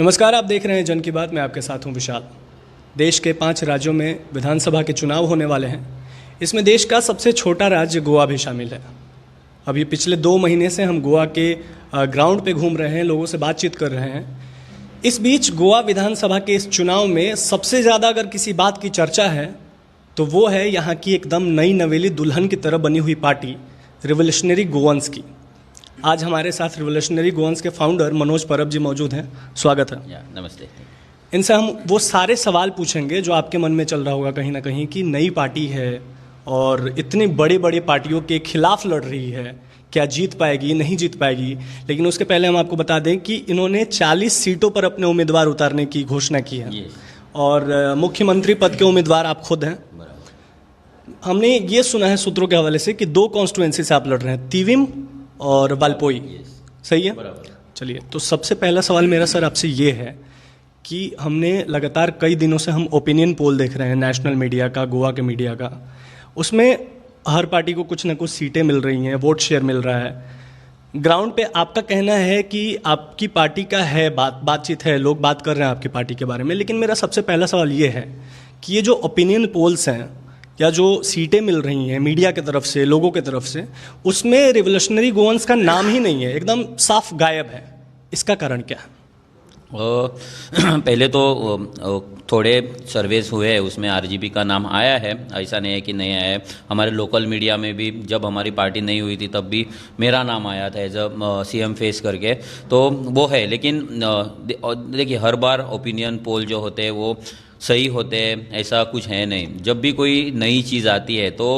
नमस्कार, आप देख रहे हैं जन की बात। मैं आपके साथ हूं विशाल। देश के 5 राज्यों में विधानसभा के चुनाव होने वाले हैं। इसमें देश का सबसे छोटा राज्य गोवा भी शामिल है। अभी पिछले 2 महीने से हम गोवा के ग्राउंड पे घूम रहे हैं, लोगों से बातचीत कर रहे हैं। इस बीच गोवा विधानसभा के इस चुनाव में सबसे ज़्यादा अगर किसी बात की चर्चा है तो वो है यहाँ की एकदम नई नवेली दुल्हन की तरह बनी हुई पार्टी रिवोल्यूशनरी गोवंस की। आज हमारे साथ रिवोल्यूशनरी गोवंस के फाउंडर मनोज परब जी मौजूद हैं। स्वागत है। नमस्ते। इनसे हम वो सारे सवाल पूछेंगे जो आपके मन में चल रहा होगा कहीं ना कहीं कि नई पार्टी है और इतनी बड़े बड़े पार्टियों के खिलाफ लड़ रही है, क्या जीत पाएगी नहीं जीत पाएगी। लेकिन उसके पहले हम आपको बता दें कि इन्होंने 40 सीटों पर अपने उम्मीदवार उतारने की घोषणा की है और मुख्यमंत्री पद के उम्मीदवार आप खुद हैं। हमने ये सुना है सूत्रों के हवाले से कि 2 कॉन्स्टिट्यूएंसी से आप लड़ रहे हैं, तीविम और वालपोई। सही है? चलिए, तो सबसे पहला सवाल मेरा सर आपसे ये है कि हमने लगातार कई दिनों से हम ओपिनियन पोल देख रहे हैं, नेशनल मीडिया का, गोवा के मीडिया का। उसमें हर पार्टी को कुछ ना कुछ सीटें मिल रही हैं, वोट शेयर मिल रहा है। ग्राउंड पे आपका कहना है कि आपकी पार्टी का है बातचीत है, लोग बात कर रहे हैं आपकी पार्टी के बारे में। लेकिन मेरा सबसे पहला सवाल ये है कि ये जो ओपिनियन पोल्स हैं या जो सीटें मिल रही हैं मीडिया की तरफ से, लोगों की तरफ से, उसमें रिवोल्यूशनरी गोवंस का नाम ही नहीं है, एकदम साफ गायब है। इसका कारण क्या है? पहले तो थोड़े सर्वेस हुए, उसमें आरजीपी का नाम आया है, ऐसा नहीं है कि नहीं आया है। हमारे लोकल मीडिया में भी जब हमारी पार्टी नहीं हुई थी तब भी मेरा नाम आया था एज अ सीएम फेस करके, तो वो है। लेकिन देखिए, हर बार ओपिनियन पोल जो होते हैं वो सही होते हैं ऐसा कुछ है नहीं। जब भी कोई नई चीज़ आती है तो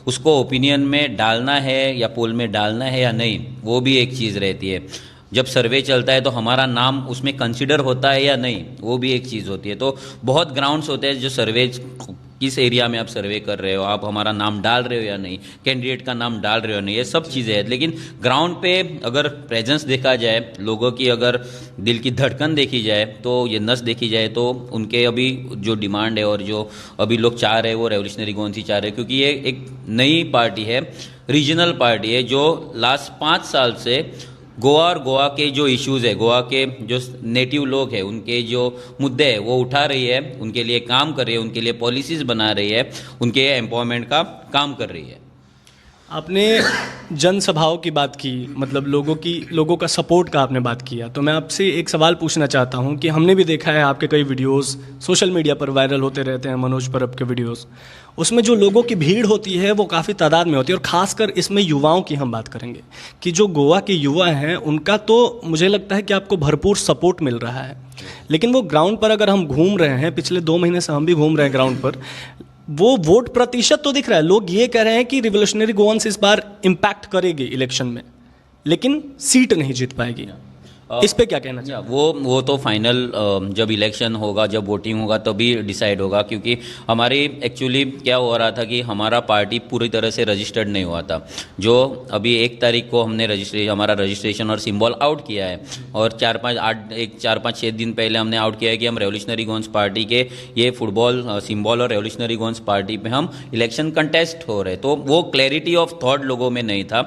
उसको ओपिनियन में डालना है या पोल में डालना है या नहीं, वो भी एक चीज़ रहती है। जब सर्वे चलता है तो हमारा नाम उसमें कंसिडर होता है या नहीं, वो भी एक चीज़ होती है। तो बहुत ग्राउंड्स होते हैं जो सर्वे, किस एरिया में आप सर्वे कर रहे हो, आप हमारा नाम डाल रहे हो या नहीं, कैंडिडेट का नाम डाल रहे हो नहीं, ये सब चीज़ें हैं। लेकिन ग्राउंड पे अगर प्रेजेंस देखा जाए, लोगों की अगर दिल की धड़कन देखी जाए, तो ये नस देखी जाए, तो उनके अभी जो डिमांड है और जो अभी लोग चाह रहे हैं वो रेवोल्यूशनरी गोवंस ही चाह रहे हैं। क्योंकि ये एक नई पार्टी है, रीजनल पार्टी है, जो लास्ट 5 साल से गोवा और गोवा के जो इश्यूज़ है, गोवा के जो नेटिव लोग हैं उनके जो मुद्दे हैं वो उठा रही है, उनके लिए काम कर रही है, उनके लिए पॉलिसीज़ बना रही है, उनके एम्पावरमेंट का काम कर रही है। आपने जनसभाओं की बात की, मतलब लोगों का सपोर्ट का आपने बात किया, तो मैं आपसे एक सवाल पूछना चाहता हूं कि हमने भी देखा है आपके कई वीडियोस सोशल मीडिया पर वायरल होते रहते हैं, मनोज परब के वीडियोस। उसमें जो लोगों की भीड़ होती है वो काफ़ी तादाद में होती है और ख़ासकर इसमें युवाओं की हम बात करेंगे कि जो गोवा के युवा हैं उनका तो मुझे लगता है कि आपको भरपूर सपोर्ट मिल रहा है। लेकिन वो ग्राउंड पर अगर हम घूम रहे हैं, पिछले 2 महीने से हम भी घूम रहे हैं ग्राउंड पर, वो वोट प्रतिशत तो दिख रहा है। लोग ये कह रहे हैं कि रिवोल्यूशनरी गोवंस इस बार इम्पैक्ट करेगी इलेक्शन में, लेकिन सीट नहीं जीत पाएगी। इस पे क्या कहना चाहिए? वो तो फाइनल जब इलेक्शन होगा, जब वोटिंग होगा तभी डिसाइड होगा। क्योंकि हमारी एक्चुअली क्या हो रहा था कि हमारा पार्टी पूरी तरह से रजिस्टर्ड नहीं हुआ था। जो अभी 1 तारीख को हमने हमारा रजिस्ट्रेशन और सिंबल आउट किया है, और 4-5-6 दिन पहले हमने आउट किया है कि हम रेवोल्यूशनरी गोवंस पार्टी के ये फुटबॉल सिंबल और रेवोल्यूशनरी गोवंस पार्टी पे हम इलेक्शन कंटेस्ट हो रहे। तो वो क्लैरिटी ऑफ थॉट लोगों में नहीं था।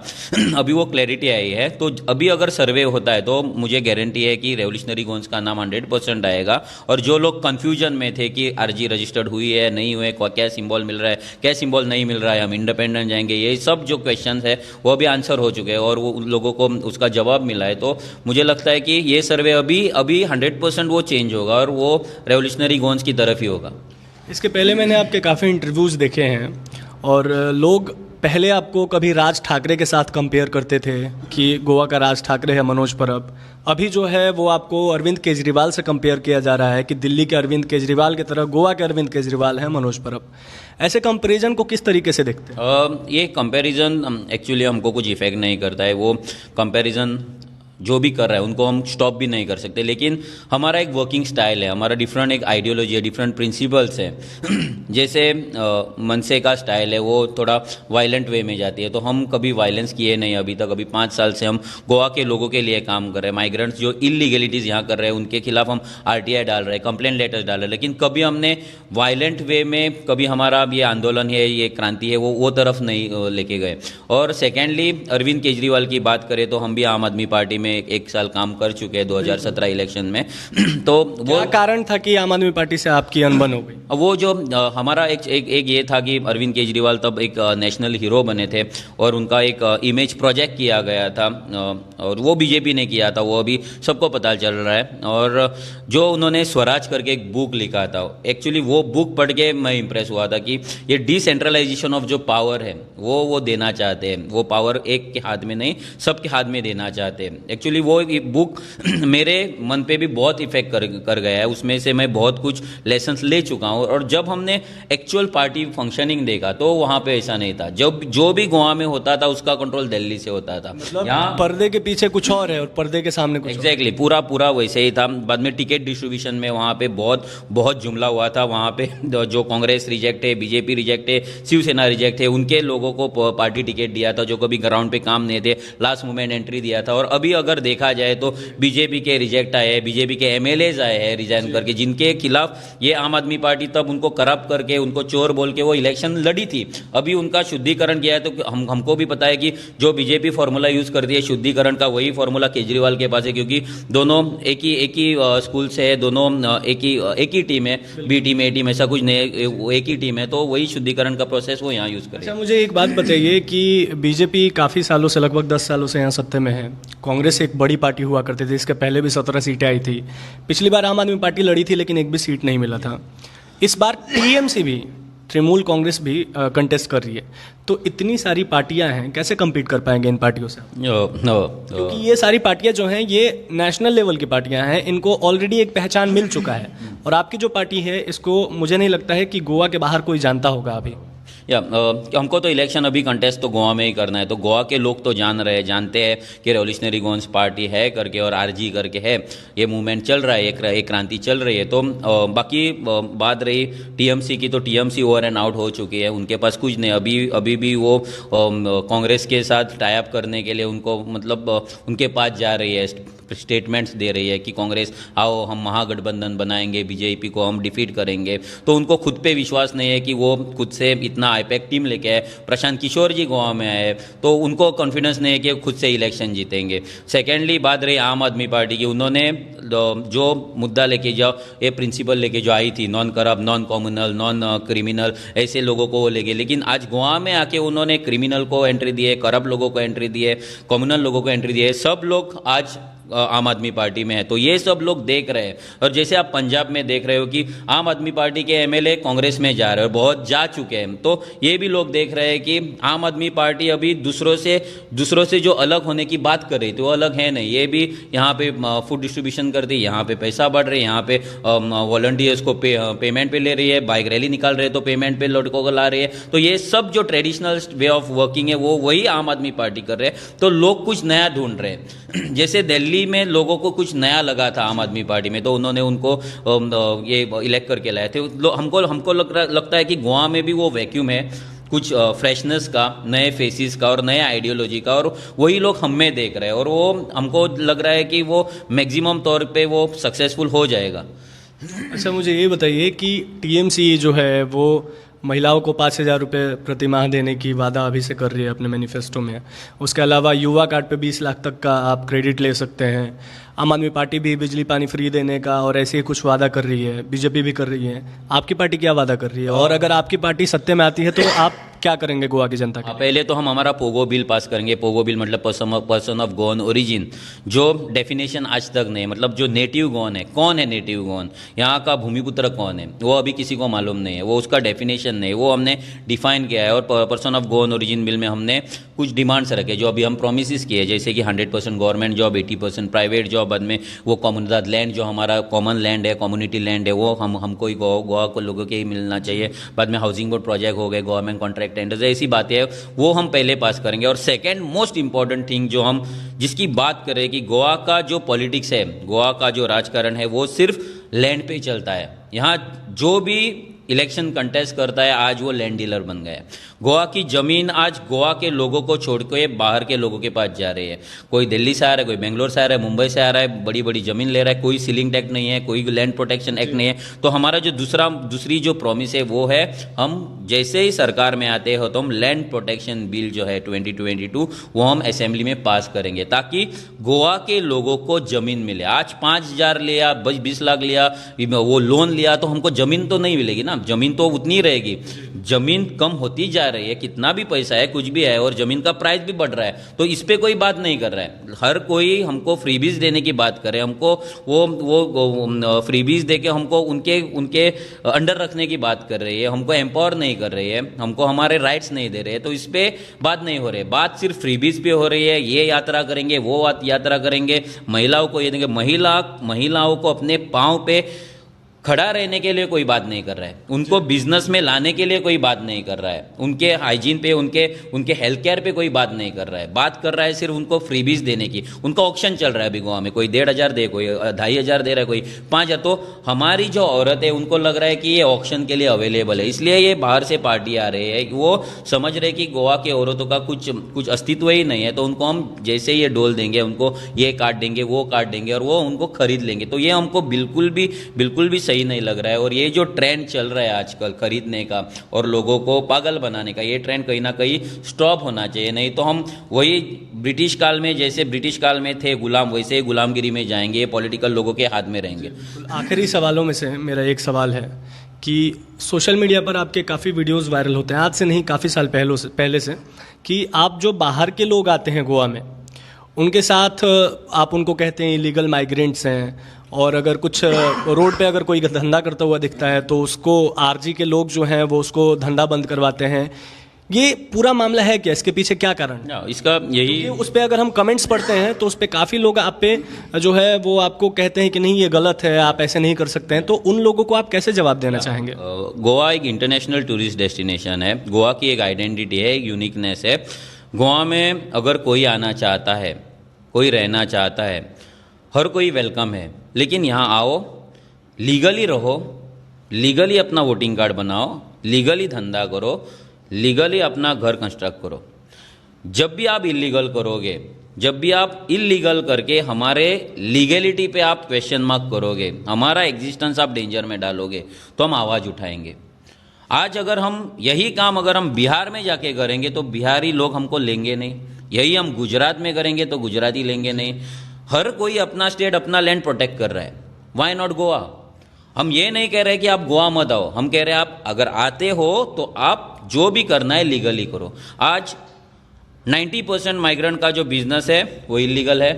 अभी वो क्लैरिटी आई है, तो अभी अगर सर्वे होता है तो मुझे गारंटी है कि रेवोल्यूशनरी गोवंस का नाम 100% आएगा। और जो लोग कंफ्यूजन में थे कि आरजी रजिस्टर्ड हुई है नहीं हुए, क्या सिंबल मिल रहा है, क्या सिंबल नहीं मिल रहा है, हम इंडिपेंडेंट जाएंगे, ये सब जो क्वेश्चंस है वो भी आंसर हो चुके हैं और वो उन लोगों को उसका जवाब मिला है। तो मुझे लगता है कि ये सर्वे अभी 100% वो चेंज होगा और वो रेवोल्यूशनरी गोवंस की तरफ ही होगा। इसके पहले मैंने आपके काफ़ी इंटरव्यूज़ देखे हैं और लोग पहले आपको कभी राज ठाकरे के साथ कंपेयर करते थे कि गोवा का राज ठाकरे है मनोज परब। अभी जो है वो आपको अरविंद केजरीवाल से कंपेयर किया जा रहा है कि दिल्ली के अरविंद केजरीवाल की तरह गोवा के अरविंद केजरीवाल हैं मनोज परब। ऐसे कंपैरिजन को किस तरीके से देखते हैं? ये कंपैरिजन एक्चुअली हमको कुछ इफेक्ट नहीं करता है। वो कंपैरिजन जो भी कर रहा है उनको हम स्टॉप भी नहीं कर सकते। लेकिन हमारा एक वर्किंग स्टाइल है, हमारा डिफरेंट एक आइडियोलॉजी है, डिफरेंट प्रिंसिपल्स है। जैसे मनसे का स्टाइल है वो थोड़ा वायलेंट वे में जाती है, तो हम कभी वायलेंस किए नहीं अभी तक। अभी 5 साल से हम गोवा के लोगों के लिए काम कर रहे हैं। माइग्रेंट्स जो इलीगलिटीज़ यहाँ कर रहे हैं उनके खिलाफ हम आरटीआई डाल रहे हैं, कंप्लेंट लेटर्स डाल रहे हैं। लेकिन कभी हमने वायलेंट वे में, कभी हमारा ये आंदोलन है, ये क्रांति है, वो तरफ नहीं लेके गए। और सेकेंडली अरविंद केजरीवाल की बात करें तो हम भी आम आदमी पार्टी में एक साल काम कर चुके हैं 2017 इलेक्शन में। तो वो क्या कारण था कि आम आदमी पार्टी से आपकी अनबन हो गई? वो जो हमारा एक ये था कि अरविंद केजरीवाल तब एक नेशनल हीरो बने थे और उनका एक इमेज प्रोजेक्ट किया गया था और वो बीजेपी ने किया था, वो अभी सबको पता चल रहा है। और जो उन्होंने स्वराज करके एक बुक लिखा था, एक्चुअली वो बुक पढ़ के मैं इंप्रेस हुआ था कि ये डिसेंट्रलाइजेशन ऑफ जो पावर है वो देना चाहते हैं। वो पावर एक के हाथ में नहीं, सबके हाथ में देना चाहते हैं। एक्चुअली वो बुक मेरे मन पे भी बहुत इफेक्ट कर गया है, उसमें से मैं बहुत कुछ लेसन्स ले चुका हूँ। और जब हमने एक्चुअल पार्टी फंक्शनिंग देखा तो वहाँ पे ऐसा नहीं था। जब जो भी गोवा में होता था उसका कंट्रोल दिल्ली से होता था। मतलब पर्दे के पीछे कुछ और है और पर्दे के सामने कुछ एग्जैक्टली पूरा वैसे ही था। बाद में टिकट डिस्ट्रीब्यूशन में वहाँ पे बहुत जुमला हुआ था। वहाँ पे जो कांग्रेस रिजेक्ट है, बीजेपी रिजेक्ट है, शिवसेना रिजेक्ट है, उनके लोगों को पार्टी टिकट दिया था जो कभी ग्राउंड पे काम नहीं थे, लास्ट मोमेंट एंट्री दिया था। और अभी अगर देखा जाए तो बीजेपी के रिजेक्ट आए हैं, बीजेपी के एमएलएज आए हैं रिजाइन करके, जिनके खिलाफ ये आम आदमी पार्टी तब उनको करप्ट करके, उनको चोर बोल के वो इलेक्शन लड़ी थी। अभी उनका शुद्धिकरण किया है। तो हमको भी पता है कि जो बीजेपी फॉर्मूला यूज करती है शुद्धिकरण का, वही फॉर्मूला केजरीवाल के पास है, क्योंकि दोनों एक ही स्कूल से है, दोनों एक ही टीम है, बी टीम ए टीम ऐसा कुछ नहीं, एक ही टीम है। तो वही शुद्धिकरण का प्रोसेस वो यहाँ यूज करें। अच्छा, मुझे एक बात बताइए कि बीजेपी काफ़ी सालों से, लगभग 10 सालों से यहाँ सत्ते में है। कांग्रेस एक बड़ी पार्टी हुआ करती थी, इसके पहले भी 17 सीटें आई थी। पिछली बार आम आदमी पार्टी लड़ी थी लेकिन एक भी सीट नहीं मिला था। इस बार टीएमसी भी, तृणमूल कांग्रेस भी कंटेस्ट कर रही है। तो इतनी सारी पार्टियां हैं, कैसे कम्पीट कर पाएंगे इन पार्टियों से? क्योंकि ये सारी पार्टियां जो हैं ये नेशनल लेवल की पार्टियां हैं, इनको ऑलरेडी एक पहचान मिल चुका है। और आपकी जो पार्टी है इसको मुझे नहीं लगता है कि गोवा के बाहर कोई जानता होगा अभी। हमको तो इलेक्शन अभी कंटेस्ट तो गोवा में ही करना है। तो गोवा के लोग तो जानते हैं कि रेवोल्यूशनरी गोवंस पार्टी है करके और आरजी करके है, ये मूवमेंट चल रहा है, एक क्रांति चल रही है। तो बाकी बात रही टीएमसी की, तो टीएमसी ओवर एंड आउट हो चुकी है, उनके पास कुछ नहीं। अभी भी वो कांग्रेस के साथ टाई अप करने के लिए उनको मतलब उनके पास जा रही है, स्टेटमेंट्स दे रही है कि कांग्रेस आओ हम महागठबंधन बनाएंगे, बीजेपी को हम डिफीट करेंगे। तो उनको खुद पे विश्वास नहीं है कि वो खुद से इतना आईपैक टीम लेके आए। प्रशांत किशोर जी गोवा में आए तो उनको कॉन्फिडेंस नहीं है कि खुद से इलेक्शन जीतेंगे। सेकेंडली बात रही आम आदमी पार्टी की, उन्होंने जो मुद्दा लेके जाओ, ये प्रिंसिपल लेके जो आई थी, non corrupt, non communal, non criminal, ऐसे लोगों को वो लेके, लेकिन आज गोवा में आके उन्होंने क्रिमिनल को एंट्री दी है, करप्ट लोगों को एंट्री दी है, कम्युनल लोगों को एंट्री दी है। सब लोग आज आम आदमी पार्टी में है। तो ये सब लोग देख रहे हैं। और जैसे आप पंजाब में देख रहे हो कि आम आदमी पार्टी के एमएलए कांग्रेस में जा रहे हैं, बहुत जा चुके हैं। तो ये भी लोग देख रहे हैं कि आम आदमी पार्टी अभी दूसरों से जो अलग होने की बात कर रही थी वो अलग है नहीं। ये भी यहाँ पे फूड डिस्ट्रीब्यूशन करती है, यहाँ पे पैसा बढ़ रही है, यहाँ पे वॉलंटियर्स को पेमेंट पे ले रही है, बाइक रैली निकाल रहे हैं तो पेमेंट पे लड़कों को ला रही है। तो ये सब जो ट्रेडिशनल वे ऑफ वर्किंग है वो वही आम आदमी पार्टी कर रहे हैं। तो लोग कुछ नया ढूंढ रहे हैं। जैसे दिल्ली में लोगों को कुछ नया लगा था आम आदमी पार्टी में, तो उन्होंने उनको ये इलेक्ट करके लाए थे। हमको लगता है कि गोवा में भी वो वैक्यूम है कुछ फ्रेशनेस का, नए फेसिस का और नए आइडियोलॉजी का, और वही लोग हम में देख रहे हैं। और वो हमको लग रहा है कि वो मैक्सिमम तौर पे वो सक्सेसफुल हो जाएगा। अच्छा, मुझे ये बताइए कि टीएमसी जो है वो महिलाओं को 5,000 रुपये प्रति माह देने की वादा अभी से कर रही है अपने मैनिफेस्टो में। उसके अलावा युवा कार्ड पे 20 लाख तक का आप क्रेडिट ले सकते हैं। आम आदमी पार्टी भी बिजली पानी फ्री देने का और ऐसे ही कुछ वादा कर रही है, बीजेपी भी कर रही है। आपकी पार्टी क्या वादा कर रही है? और अगर आपकी पार्टी सत्ते में आती है तो आप क्या करेंगे गोवा की जनता के लिए? पहले तो हम हमारा पोगो बिल पास करेंगे। पोगो बिल मतलब पर्सन ऑफ गोवन ओरिजिन, जो डेफिनेशन आज तक नहीं, मतलब जो नेटिव गोवन है, कौन है नेटिव गोवन, यहाँ का भूमिपुत्र कौन है, वो अभी किसी को मालूम नहीं है, वो उसका डेफिनेशन नहीं, वो हमने डिफाइन किया है। और person of Goan origin bill में हमने कुछ डिमांड्स रखे जो अभी हम प्रोमिस किए, जैसे कि 100% गवर्नमेंट जॉब, 80% प्राइवेट जॉब, बाद में वो कम्युनिटी लैंड जो हमारा कॉमन लैंड है, कम्युनिटी लैंड है, वो हमको ही गोवा को लोगों के ही मिलना चाहिए। बाद में हाउसिंग बोर्ड प्रोजेक्ट हो गए, गवर्नमेंट कॉन्ट्रैक्ट टेंडर्स, ऐसी बातें हैं, वो हम पहले पास करेंगे। और सेकेंड मोस्ट इंपॉर्टेंट थिंग जो हम जिसकी बात करें कि गोवा का जो पॉलिटिक्स है, गोवा का जो राजकारण है, वो सिर्फ लैंड पे चलता है। यहाँ जो भी इलेक्शन कंटेस्ट करता है, आज वो लैंड डीलर बन गया है। गोवा की ज़मीन आज गोवा के लोगों को छोड़ के बाहर के लोगों के पास जा रही है। कोई दिल्ली से आ रहा है, कोई बेंगलोर से आ रहा है, मुंबई से आ रहा है, बड़ी बड़ी ज़मीन ले रहा है, कोई सीलिंग टैक्स नहीं है, कोई लैंड प्रोटेक्शन एक्ट नहीं है। तो हमारा जो दूसरी जो प्रॉमिस है वो है, हम जैसे ही सरकार में आते हो तो हम लैंड प्रोटेक्शन बिल जो है 2022 वो हम असेंबली में पास करेंगे, ताकि गोवा के लोगों को ज़मीन मिले। आज 5,000 लिया, 20 लाख लिया, वो लोन लिया, तो हमको ज़मीन तो नहीं मिलेगी ना, ज़मीन तो उतनी रहेगी। ज़मीन कम होती जा रही है, कितना भी पैसा है, कुछ भी है, और ज़मीन का प्राइस भी बढ़ रहा है। तो इस पर कोई बात नहीं कर रहा है। हर कोई हमको फ्रीबीज देने की बात करे, हमको वो फ्रीबीज दे के हमको उनके अंडर रखने की बात कर रही है, हमको एम्पावर नहीं कर रही है, हमको हमारे राइट्स नहीं दे रहे हैं। तो इस पर बात नहीं हो रही है, बात सिर्फ फ्रीबीज पे हो रही है। ये यात्रा करेंगे, वो यात्रा करेंगे, महिलाओं को ये देंगे। महिलाओं को अपने पाँव पे खड़ा रहने के लिए कोई बात नहीं कर रहा है, उनको बिजनेस में लाने के लिए कोई बात नहीं कर रहा है, उनके हाइजीन पे, उनके हेल्थ केयर पे कोई बात नहीं कर रहा है। बात कर रहा है सिर्फ उनको फ्रीबीज देने की। उनका ऑक्शन चल रहा है अभी गोवा में, कोई 1,500 दे, कोई 2,500 दे रहा है, कोई 5,000। तो हमारी जो औरत है उनको लग रहा है कि ये ऑक्शन के लिए अवेलेबल है, इसलिए ये बाहर से पार्टी आ रही है। वो समझ रहे कि गोवा के औरतों का कुछ अस्तित्व ही नहीं है, तो उनको हम जैसे ये डोल देंगे, उनको ये काट देंगे, वो काट देंगे, और वो उनको खरीद लेंगे। तो ये हमको बिल्कुल भी सही नहीं लग रहा है। और ये जो ट्रेंड चल रहा है आजकल खरीदने का और लोगों को पागल बनाने का, ये ट्रेंड कहीं ना कहीं स्टॉप होना चाहिए। नहीं तो हम वही ब्रिटिश काल में, जैसे ब्रिटिश काल में थे गुलाम, वैसे ही गुलामगिरी में जाएंगे, ये पॉलिटिकल लोगों के हाथ में रहेंगे। आखिरी सवालों में से मेरा एक सवाल है कि सोशल मीडिया पर आपके काफ़ी वीडियोस वायरल होते हैं, आज से नहीं काफ़ी साल पहले से, कि आप जो बाहर के लोग आते हैं गोवा में, उनके साथ आप उनको कहते हैं इलीगल माइग्रेंट्स हैं, और अगर कुछ रोड पे अगर कोई धंधा करता हुआ दिखता है तो उसको आरजी के लोग जो हैं वो उसको धंधा बंद करवाते हैं। ये पूरा मामला है क्या? इसके पीछे क्या कारण है? इसका यही, उस पर अगर हम कमेंट्स पढ़ते हैं तो उस पर काफ़ी लोग आप पे जो है वो आपको कहते हैं कि नहीं ये गलत है, आप ऐसे नहीं कर सकते हैं। तो उन लोगों को आप कैसे जवाब देना चाहेंगे? गोवा एक इंटरनेशनल टूरिस्ट डेस्टिनेशन है, गोवा की एक आइडेंटिटी है, एक यूनिकनेस है। गोवा में अगर कोई आना चाहता है, कोई रहना चाहता है, हर कोई वेलकम है। लेकिन यहाँ आओ, लीगली रहो, लीगली अपना वोटिंग कार्ड बनाओ, लीगली धंधा करो, लीगली अपना घर कंस्ट्रक्ट करो। जब भी आप इलीगल करोगे, जब भी आप इलीगल करके हमारे लीगलिटी पे आप क्वेश्चन मार्क करोगे, हमारा एग्जिस्टेंस आप डेंजर में डालोगे, तो हम आवाज़ उठाएंगे। आज अगर हम यही काम अगर हम बिहार में जाके करेंगे तो बिहारी लोग हमको लेंगे नहीं, यही हम गुजरात में करेंगे तो गुजराती लेंगे नहीं। हर कोई अपना स्टेट, अपना लैंड प्रोटेक्ट कर रहा है, वाई नॉट गोवा? हम ये नहीं कह रहे कि आप गोवा मत आओ, हम कह रहे हैं आप अगर आते हो तो आप जो भी करना है लीगली करो। आज 90% माइग्रेंट का जो बिजनेस है वो इलीगल है,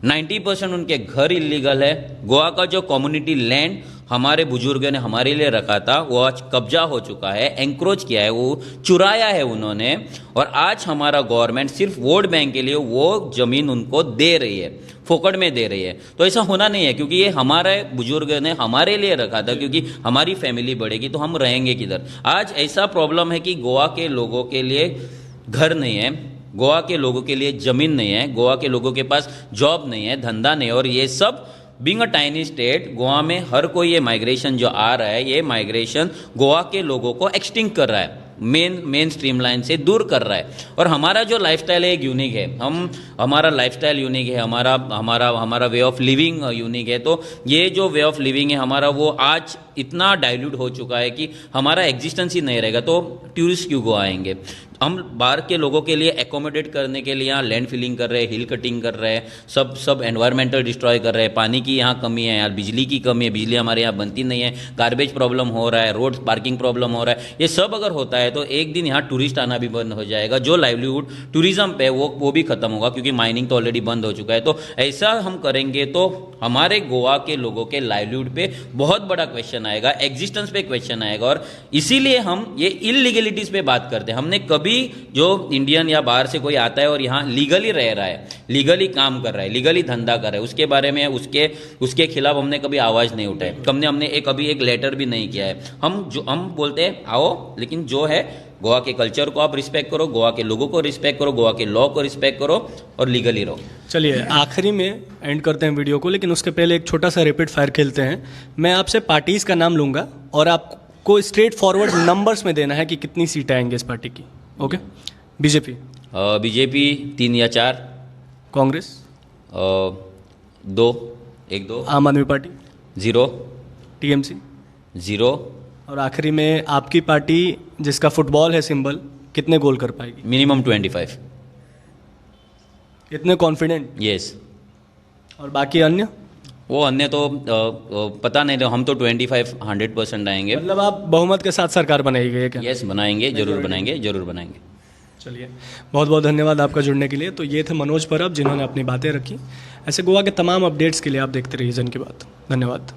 90% उनके घर इलीगल है। गोवा का जो कम्युनिटी लैंड हमारे बुजुर्गों ने हमारे लिए रखा था वो आज कब्जा हो चुका है, एंक्रोच किया है, वो चुराया है उन्होंने। और आज हमारा गवर्नमेंट सिर्फ वोट बैंक के लिए वो ज़मीन उनको दे रही है, फोकट में दे रही है। तो ऐसा होना नहीं है, क्योंकि ये हमारे बुजुर्ग ने हमारे लिए रखा था, क्योंकि हमारी फैमिली बढ़ेगी तो हम रहेंगे किधर। आज ऐसा प्रॉब्लम है कि गोवा के लोगों के लिए घर नहीं है, गोवा के लोगों के लिए ज़मीन नहीं है, गोवा के लोगों के पास जॉब नहीं है, धंधा नहीं है। और ये सब being a tiny state, Goa में हर कोई ये माइग्रेशन जो आ रहा है, ये माइग्रेशन गोवा के लोगों को एक्सटिंक्ट कर रहा है, मेन स्ट्रीम लाइन से दूर कर रहा है। और हमारा जो लाइफस्टाइल है एक यूनिक है, हमारा लाइफस्टाइल यूनिक है, हमारा वे ऑफ लिविंग यूनिक है। तो ये जो वे ऑफ लिविंग है हमारा, वो आज इतना डाइल्यूट हो चुका है कि हमारा एग्जिस्टेंस ही नहीं रहेगा। तो टूरिस्ट क्यों गोवा आएंगे? हम बाहर के लोगों के लिए एकोमोडेट करने के लिए यहाँ लैंड फिलिंग कर रहे हैं, हिल कटिंग कर रहे हैं, सब एनवायरमेंटल डिस्ट्रॉय कर रहे हैं। पानी की यहाँ कमी है यार, बिजली की कमी है, बिजली हमारे यहाँ बनती नहीं है, गार्बेज प्रॉब्लम हो रहा है, रोड पार्किंग प्रॉब्लम हो रहा है। ये सब अगर होता है तो एक दिन यहाँ टूरिस्ट आना भी बंद हो जाएगा। जो लाइवलीहुड टूरिज्म पे वो भी खत्म होगा, क्योंकि माइनिंग तो ऑलरेडी बंद हो चुका है। तो ऐसा हम करेंगे तो हमारे गोवा के लोगों के लाइवलीहुड पे बहुत बड़ा क्वेश्चन आएगा, एग्जिस्टेंस पे क्वेश्चन आएगा। और इसीलिए हम ये इलीगलिटीज पे बात करते हैं। हमने कभी जो इंडियन या बाहर से कोई आता है और यहाँ लीगली रह रहा है, लीगली काम कर रहा है, लीगली धंधा कर रहा है, उसके बारे में उसके खिलाफ हमने कभी आवाज़ नहीं उठाई, हमने कभी एक लेटर भी नहीं किया है। हम बोलते हैं आओ, लेकिन जो है गोवा के कल्चर को आप रिस्पेक्ट करो, गोवा के लोगों को रिस्पेक्ट करो, गोवा के लॉ को रिस्पेक्ट करो और लीगली रहो। चलिए आखिरी में एंड करते हैं वीडियो को, लेकिन उसके पहले एक छोटा सा रैपिड फायर खेलते हैं। मैं आपसे पार्टीज़ का नाम लूँगा और आप आपको स्ट्रेट फॉरवर्ड नंबर्स में देना है कि कितनी सीटें आएंगी इस पार्टी की। ओके, बीजेपी, बीजेपी 3 या 4, कांग्रेस, 2, 1-2, आम आदमी पार्टी, 0, टीएमसी, 0, और आखिरी में आपकी पार्टी जिसका फुटबॉल है सिंबल, कितने गोल कर पाएगी? मिनिमम 25। इतने कॉन्फिडेंट? यस। और बाकी अन्य? वो अन्य तो पता नहीं, हम तो 25 100% आएंगे। मतलब आप बहुमत के साथ सरकार बनाएगी क्या? यस, बनाएंगे, जरूर बनाएंगे, जरूर बनाएंगे। चलिए, बहुत बहुत धन्यवाद आपका जुड़ने के लिए। तो ये थे मनोज परब जिन्होंने अपनी बातें रखी। ऐसे गोवा के तमाम अपडेट्स के लिए आप देखते रहिए जन की बात। धन्यवाद।